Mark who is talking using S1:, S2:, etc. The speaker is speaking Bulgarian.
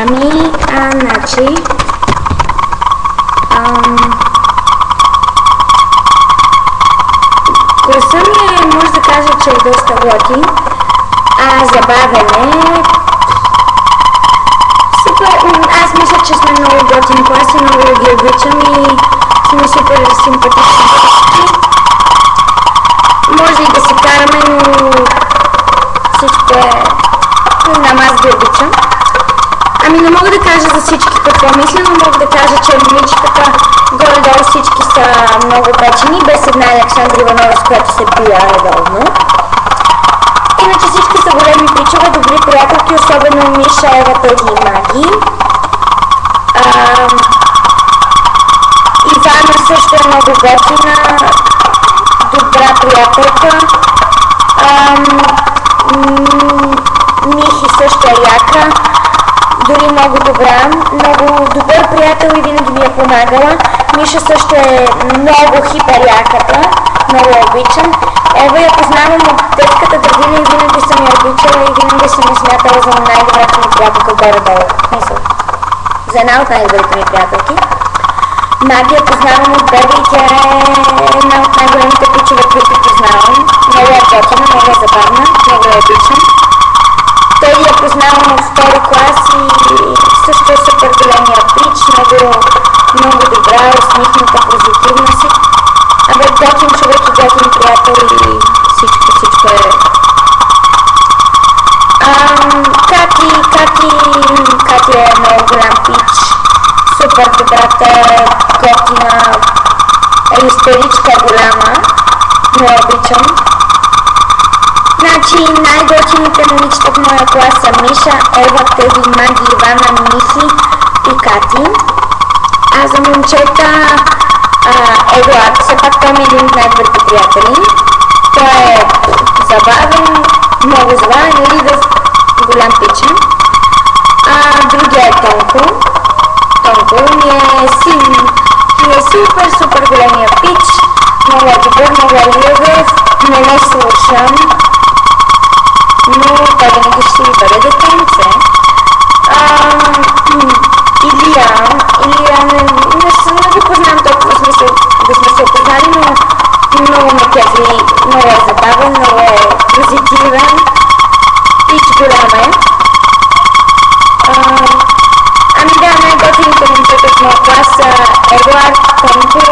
S1: Значи класа ми може да кажа, че е доста готин, забавен е. Супер, аз мисля, че сме много готин клас и много ги обичам и сме супер симпатични всички. Може и да се караме, но всичко е... Не знам, аз ги обичам. Не мога да кажа за всички какво мисля, но мога да кажа, че момичетата горе-долу всички са много печени, без една Александра Иванова, с която се бия редовно. Иначе всички са големи пичове, добри приятелки, особено Миша, Ева, Теди и Маги. Ивана също е много готина, добра приятелка. Михи също е яка, дори много добра, много добър приятел и винаги ми е помагала. Миша също е много хиперяката, много я обичам. Ева я познавам от детската градина и винаги съм я обичала и винаги съм я смятала за най-добрата ми приятелка горе-долу. Мисля, за една от най-добрите ми приятелки. Маги я познавам от бебе и тя е една от най-големите пичове, които познавам. Много е готина, много е забавна, много я обичам. Той я познавам от втори клас и също е супер големия пич, много добра, усмихната, позитивна си. Готин човек и готин приятел и всичко е. Кати е много голям пич, супер добрата, готина, истеричка голяма, но я обичам. Значи най-готините момичета в моя клас са Миша, Ева, Теди, Маги, Ивана, Михи и Кати. А за момчета Едуард, все пак той ми е един от най-добрите приятели. Той е забавен, много забавен и голям пичен. Другия е Тонко. Тонко ми е син и е супер големия пич. Много е добър, много е любов, не ме слушам, но той винаги ще си бъде детенце. Илиян, не го познавам толкова смисъл да сме се опознали, но много ме кефи, много е забавен, много е позитивен, пич голям е. Най-готините момчета в моя клас са Едуард, Тонко,